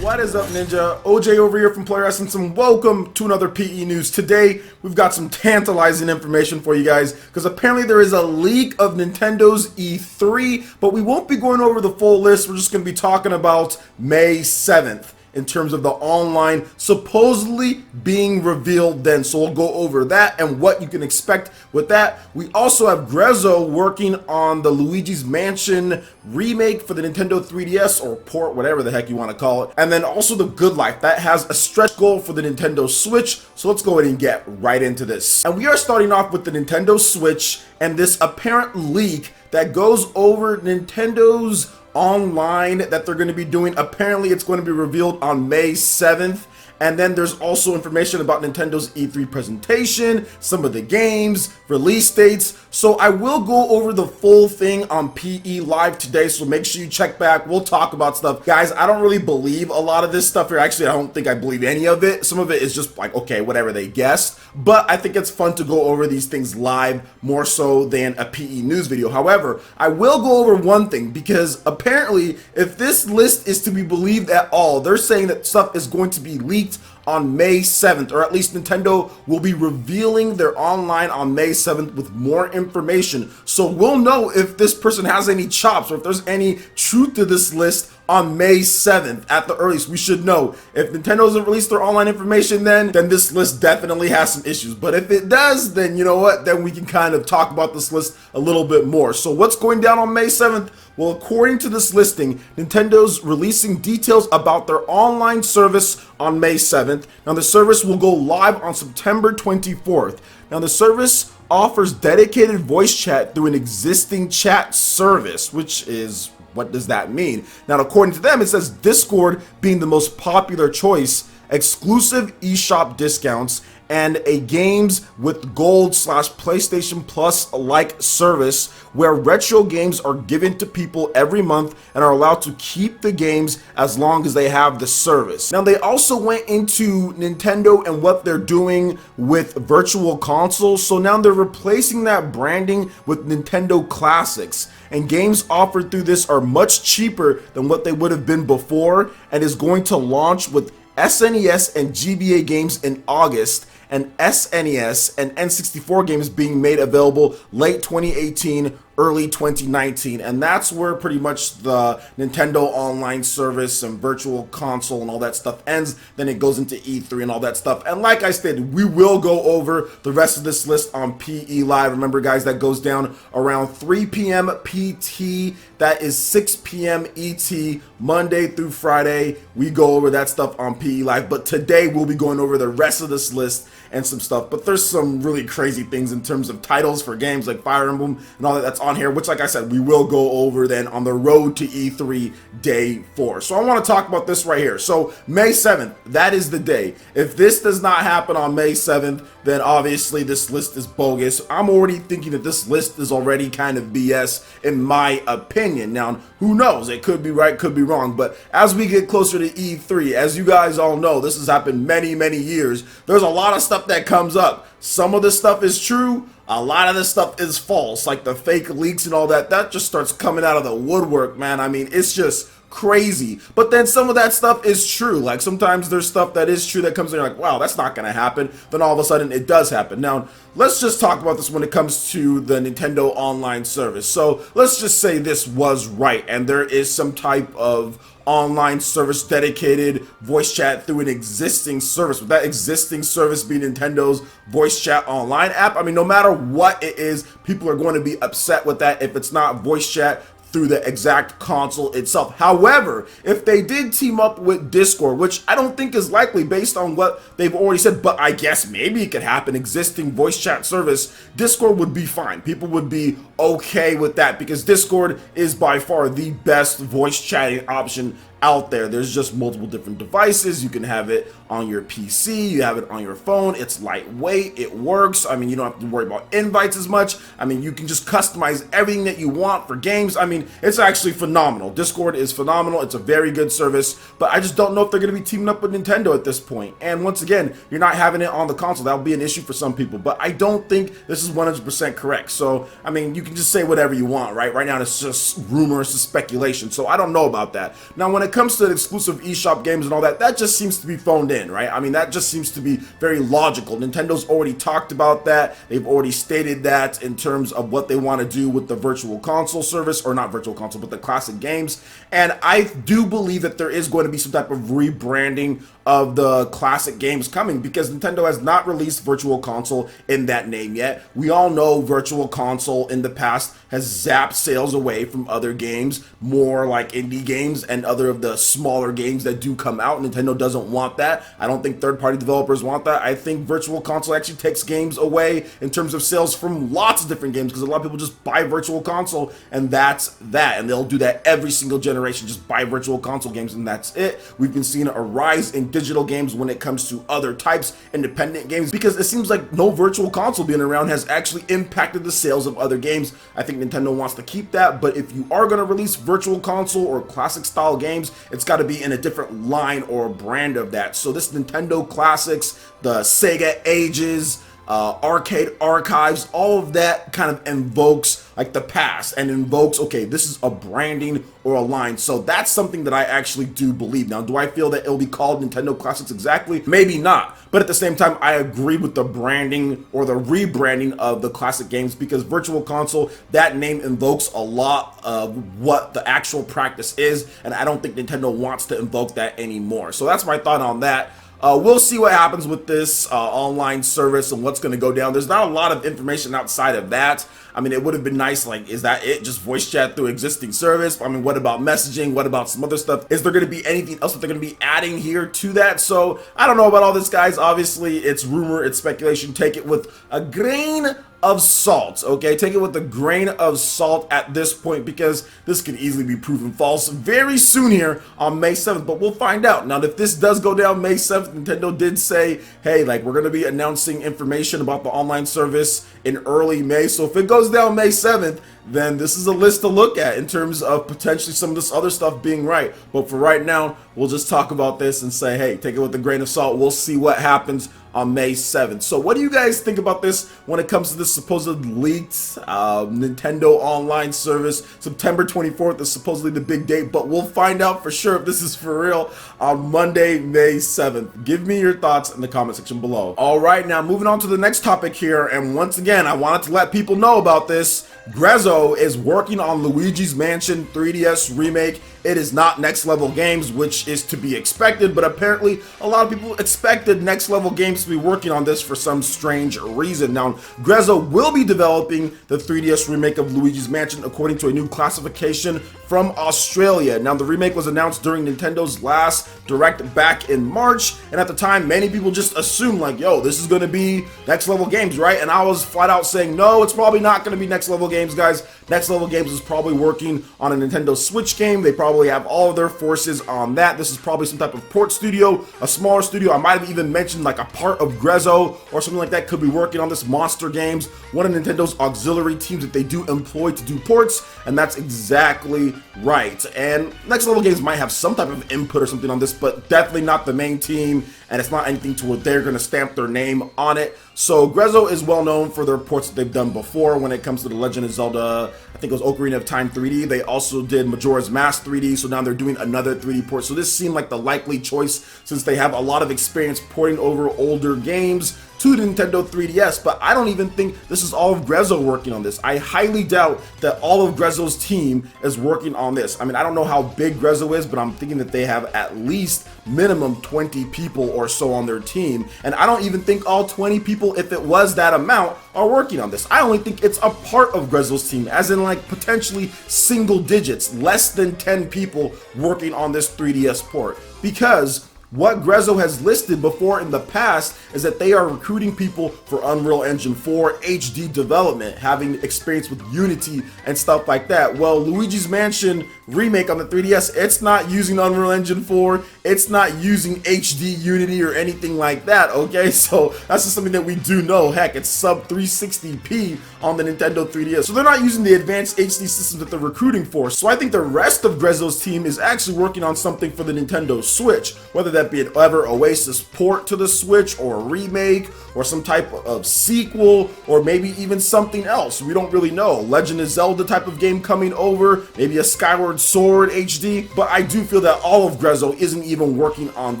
What is up, Ninja? OJ over here from Player Essence, and welcome to another PE News. Today, we've got some tantalizing information for you guys, because apparently there is a leak of Nintendo's E3, but we won't be going over the full list. We're just going to be talking about May 7th. In terms of the online supposedly being revealed then. So we'll go over that and what you can expect with that. We also have Grezzo working on the Luigi's Mansion remake for the Nintendo 3DS, or port, whatever the heck you want to call it. And then also the Good Life, that has a stretch goal for the Nintendo Switch. So let's go ahead and get right into this. And we are starting off with the Nintendo Switch and this apparent leak that goes over Nintendo's online that they're going to be doing. Apparently it's going to be revealed on May 7th. And then there's also information about Nintendo's E3 presentation, some of the games, release dates. So I will go over the full thing on PE Live today, so make sure you check back. We'll talk about stuff. Guys, I don't really believe a lot of this stuff here. Actually, I don't think I believe any of it. Some of it is just like, okay, whatever they guessed. But I think it's fun to go over these things live more so than a PE News video. However, I will go over one thing, because apparently if this list is to be believed at all, they're saying that stuff is going to be leaked on May 7th, or at least Nintendo will be revealing their online on May 7th with more information. So we'll know if this person has any chops or if there's any truth to this list on May 7th at the earliest. We should know. If Nintendo doesn't release their online information then this list definitely has some issues. But if it does, then you know what? Then we can kind of talk about this list a little bit more. So what's going down on May 7th? Well, according to this listing, Nintendo's releasing details about their online service on May 7th. Now, the service will go live on September 24th. Now, the service offers dedicated voice chat through an existing chat service, which is, what does that mean? Now, according to them, it says Discord being the most popular choice, exclusive eShop discounts, and a games with gold / PlayStation Plus like service where retro games are given to people every month and are allowed to keep the games as long as they have the service. Now, they also went into Nintendo and what they're doing with virtual consoles. So now they're replacing that branding with Nintendo Classics, and games offered through this are much cheaper than what they would have been before, and is going to launch with SNES and GBA games in August, and SNES and N64 games being made available late 2018, early 2019. And that's where pretty much the Nintendo online service and virtual console and all that stuff ends. Then it goes into E3 and all that stuff. And like I stated, we will go over the rest of this list on PE Live. Remember, guys, that goes down around 3 p.m. PT. That is 6 p.m. ET, Monday through Friday. We go over that stuff on PE Live. But today we'll be going over the rest of this list and some stuff. But there's some really crazy things in terms of titles for games like Fire Emblem and all that's on here, which, like I said, we will go over then on the road to E3 day 4. So I want to talk about this right here. So May 7th, that is the day. If this does not happen on May 7th, then obviously this list is bogus. I'm already thinking that this list is already kind of BS in my opinion. Now, who knows? It could be right, could be wrong. But as we get closer to E3, as you guys all know, this has happened many, many years. There's a lot of stuff that comes up. Some of the stuff is true. A lot of this stuff is false, like the fake leaks and all that. That just starts coming out of the woodwork, man. I mean, it's just crazy. But then some of that stuff is true. Like sometimes there's stuff that is true that comes in, you're like, wow, that's not gonna happen. Then all of a sudden it does happen. Now, let's just talk about this when it comes to the Nintendo online service. So let's just say this was right and there is some type of online service, dedicated voice chat through an existing service. With that existing service being Nintendo's voice chat online app, I mean, no matter what it is, people are going to be upset with that if it's not voice chat through the exact console itself. However, if they did team up with Discord, which I don't think is likely based on what they've already said, but I guess maybe it could happen, existing voice chat service, Discord would be fine. People would be okay with that because Discord is by far the best voice chatting option out there. There's just multiple different devices. You can have it on your PC, you have it on your phone. It's lightweight, it works. I mean, you don't have to worry about invites as much. I mean, you can just customize everything that you want for games. I mean, it's actually phenomenal. Discord is phenomenal. It's a very good service, but I just don't know if they're going to be teaming up with Nintendo at this point. And once again, you're not having it on the console. That'll be an issue for some people, but I don't think this is 100% correct. So, I mean, you can just say whatever you want, right? Right now, it's just rumors, it's speculation. So I don't know about that. Now, when it it comes to exclusive eShop games and all that, that just seems to be phoned in, right? I mean, that just seems to be very logical. Nintendo's already talked about that. They've already stated that in terms of what they want to do with the virtual console service, or not virtual console, but the classic games. And I do believe that there is going to be some type of rebranding of the classic games coming, because Nintendo has not released Virtual Console in that name yet. We all know Virtual Console in the past has zapped sales away from other games, more like indie games and other of the smaller games that do come out. Nintendo doesn't want that. I don't think third-party developers want that. I think Virtual Console actually takes games away in terms of sales from lots of different games, because a lot of people just buy Virtual Console and that's that, and they'll do that every single generation, just buy Virtual Console games and that's it. We've been seeing a rise in digital games when it comes to other types, independent games, because it seems like no Virtual Console being around has actually impacted the sales of other games. I think Nintendo wants to keep that, but if you are going to release Virtual Console or classic style games, it's got to be in a different line or brand of that. So this Nintendo Classics, the Sega Ages, Arcade Archives, all of that kind of invokes like the past and invokes, okay, this is a branding or a line. So that's something that I actually do believe. Now, do I feel that it'll be called Nintendo Classics exactly? Maybe not. But at the same time, I agree with the branding or the rebranding of the classic games, because Virtual Console, that name invokes a lot of what the actual practice is, and I don't think Nintendo wants to invoke that anymore. So that's my thought on that. We'll see what happens with this online service and what's going to go down. There's not a lot of information outside of that. I mean, it would have been nice, like, is that it? Just voice chat through existing service? I mean, what about messaging? What about some other stuff? Is there going to be anything else that they're going to be adding here to that? So I don't know about all this, guys. Obviously, it's rumor, it's speculation. Take it with a grain of salt, okay? Take it with a grain of salt at this point, because this could easily be proven false very soon here on May 7th, but we'll find out. Now, if this does go down May 7th, Nintendo did say, hey, like, we're going to be announcing information about the online service in early May. So if it goes down May 7th, then this is a list to look at in terms of potentially some of this other stuff being right. But for right now, we'll just talk about this and say, hey, take it with a grain of salt. We'll see what happens on May 7th. So what do you guys think about this when it comes to this supposed leaked Nintendo online service? September 24th is supposedly the big date, but we'll find out for sure if this is for real on Monday, May 7th. Give me your thoughts in the comment section below. All right, now moving on to the next topic here, and once again, I wanted to let people know about this. Grezzo is working on Luigi's Mansion 3DS remake. It is not Next Level Games, which is to be expected, but apparently a lot of people expected Next Level Games to be working on this for some strange reason. Now, Grezzo will be developing the 3DS remake of Luigi's Mansion according to a new classification from Australia. Now, the remake was announced during Nintendo's last Direct back in March, and at the time, many people just assumed like, yo, this is going to be Next Level Games, right? And I was flat out saying, no, it's probably not going to be Next Level Games, guys. Next Level Games is probably working on a Nintendo Switch game. They probably have all of their forces on that. This is probably some type of port studio, a smaller studio. I might have even mentioned like a part of Grezzo or something like that could be working on this. Monster Games, one of Nintendo's auxiliary teams that they do employ to do ports, and that's exactly right. And Next Level Games might have some type of input or something on this, but definitely not the main team, and it's not anything to where they're going to stamp their name on it. So Grezzo is well known for their ports that they've done before when it comes to The Legend of Zelda. I think it was Ocarina of Time 3D. They also did Majora's Mask 3D, so now they're doing another 3D port. So this seemed like the likely choice since they have a lot of experience porting over older games to the Nintendo 3DS, but I don't even think this is all of Grezzo working on this. I highly doubt that all of Grezzo's team is working on this. I mean, I don't know how big Grezzo is, but I'm thinking that they have at least minimum 20 people or so on their team, and I don't even think all 20 people, if it was that amount, are working on this. I only think it's a part of Grezzo's team, as in like potentially single digits, less than 10 people working on this 3DS port, because what Grezzo has listed before in the past is that they are recruiting people for Unreal Engine 4 HD development, having experience with Unity and stuff like that. Well, Luigi's Mansion remake on the 3DS, it's not using Unreal Engine 4, it's not using HD Unity or anything like that, okay? So that's just something that we do know. Heck, it's sub 360p on the Nintendo 3DS. So they're not using the advanced HD systems that they're recruiting for. So I think the rest of Grezzo's team is actually working on something for the Nintendo Switch, whether that be an Ever Oasis port to the Switch, or a remake, or some type of sequel, or maybe even something else. We don't really know. Legend of Zelda type of game coming over, maybe a Skyward Skyward Sword HD, but I do feel that all of Grezzo isn't even working on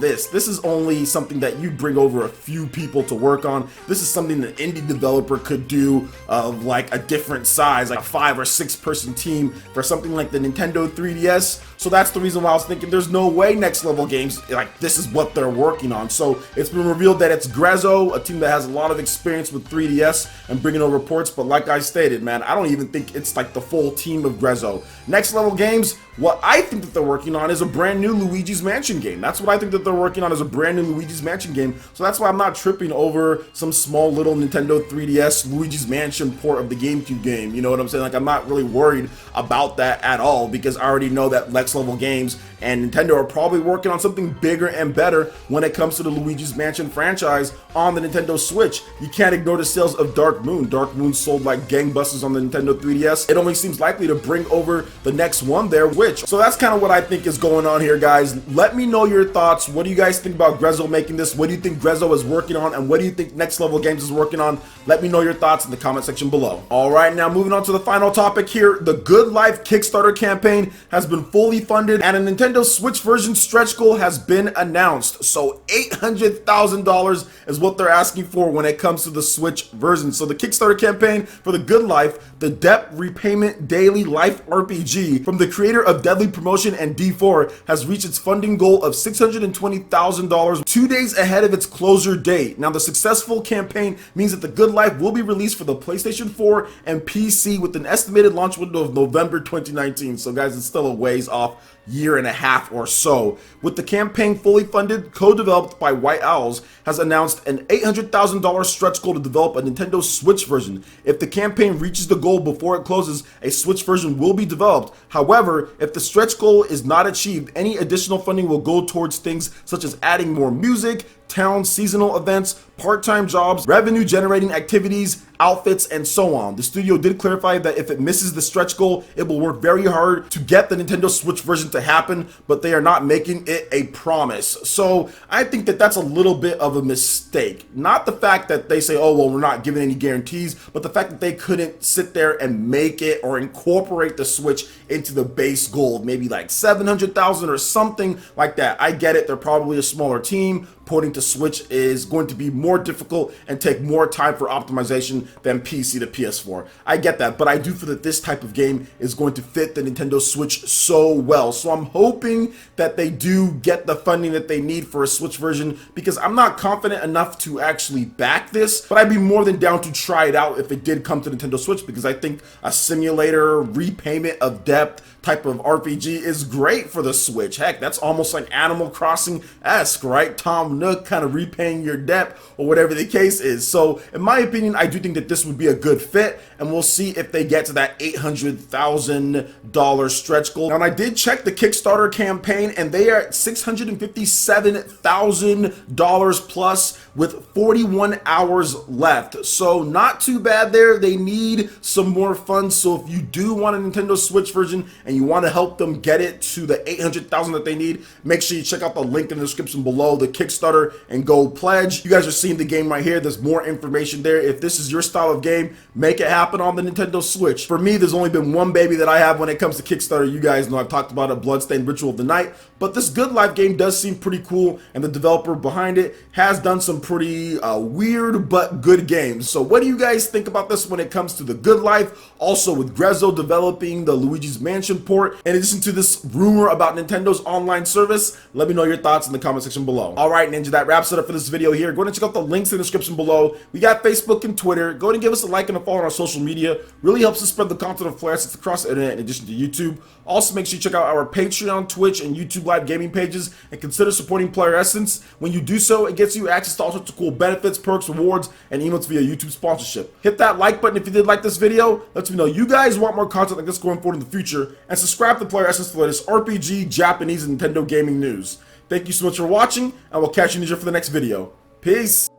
this. This is only something that you bring over a few people to work on. This is something an indie developer could do of like a different size, like a 5 or 6 person team for something like the Nintendo 3DS. So that's the reason why I was thinking there's no way Next Level Games, like, this is what they're working on. So it's been revealed that it's Grezzo, a team that has a lot of experience with 3DS and bringing over ports. But like I stated, man, I don't even think it's like the full team of Grezzo. Next Level Games, what I think that they're working on is a brand new Luigi's Mansion game. That's what I think that they're working on, is a brand new Luigi's Mansion game. So that's why I'm not tripping over some small little Nintendo 3DS Luigi's Mansion port of the GameCube game. You know what I'm saying? Like, I'm not really worried about that at all, because I already know that Next Level Games and Nintendo are probably working on something bigger and better when it comes to the Luigi's Mansion franchise on the Nintendo Switch. You can't ignore the sales of Dark Moon. Dark Moon sold like gangbusters on the Nintendo 3DS. It only seems likely to bring over the next one there, which, so that's kind of what I think is going on here, guys. Let me know your thoughts. What do you guys think about Grezzo making this? What do you think Grezzo is working on, and what do you think Next Level Games is working on? Let me know your thoughts in the comment section below. All right, now moving on to the final topic here. The Good Life Kickstarter campaign has been fully funded, and a Nintendo Switch version stretch goal has been announced. So $800,000 is what they're asking for when it comes to the Switch version. So the Kickstarter campaign for the Good Life, the Debt Repayment Daily Life RPG from the creator of Deadly Promotion and D4, has reached its funding goal of $620,000 2 days ahead of its closure date. Now, the successful campaign means that the Good Life will be released for the PlayStation 4 and PC with an estimated launch window of November 2019. So guys, it's still a ways off, year and a half or so. With the campaign fully funded, co-developed by White Owls has announced an $800,000 stretch goal to develop a Nintendo Switch version. If the campaign reaches the goal before it closes, a Switch version will be developed. However, if the stretch goal is not achieved, any additional funding will go towards things such as adding more music, town seasonal events, part-time jobs, revenue-generating activities, outfits, and so on. The studio did clarify that if it misses the stretch goal, it will work very hard to get the Nintendo Switch version to happen, but they are not making it a promise. So I think that that's a little bit of a mistake. Not the fact that they say, oh, well, we're not giving any guarantees, but the fact that they couldn't sit there and make it or incorporate the Switch into the base goal, maybe like 700,000 or something like that. I get it, they're probably a smaller team. Porting to Switch is going to be more difficult and take more time for optimization than PC to PS4. I get that, but I do feel that this type of game is going to fit the Nintendo Switch so well. So I'm hoping that they do get the funding that they need for a Switch version, because I'm not confident enough to actually back this, but I'd be more than down to try it out if it did come to Nintendo Switch, because I think a simulator, repayment of debt type of RPG is great for the Switch. Heck, that's almost like Animal Crossing-esque, right? Tom Nook kind of repaying your debt or whatever the case is. So in my opinion, I do think that this would be a good fit, and we'll see if they get to that $800,000 stretch goal. Now, and I did check the Kickstarter campaign, and they are at $657,000 plus with 41 hours left. So not too bad there. They need some more funds. So if you do want a Nintendo Switch version and you want to help them get it to the 800,000 that they need, make sure you check out the link in the description below, the Kickstarter, and go pledge. You guys are seeing the game right here. There's more information there. If this is your style of game, make it happen on the Nintendo Switch. For me, there's only been one baby that I have when it comes to Kickstarter. You guys know I've talked about it, Bloodstained Ritual of the Night, but this Good Life game does seem pretty cool, and the developer behind it has done some pretty weird but good games. So what do you guys think about this when it comes to the Good Life? Also, with Grezzo developing the Luigi's Mansion port, in addition to this rumor about Nintendo's online service, let me know your thoughts in the comment section below. All right, Ninja, that wraps it up for this video here. Go ahead and check out the links in the description below. We got Facebook and Twitter. Go ahead and give us a like and a follow on our social media. Really helps us spread the content of Player Essence across the internet in addition to YouTube. Also, make sure you check out our Patreon, Twitch, and YouTube live gaming pages, and consider supporting Player Essence. When you do so, it gets you access to all sorts of cool benefits, perks, rewards, and emotes via YouTube sponsorship. Hit that like button if you did like this video. Let me know you guys want more content like this going forward in the future, and subscribe to Player Essence for the latest RPG, Japanese, and Nintendo gaming news. Thank you so much for watching, and we'll catch you, Ninja, for the next video. Peace!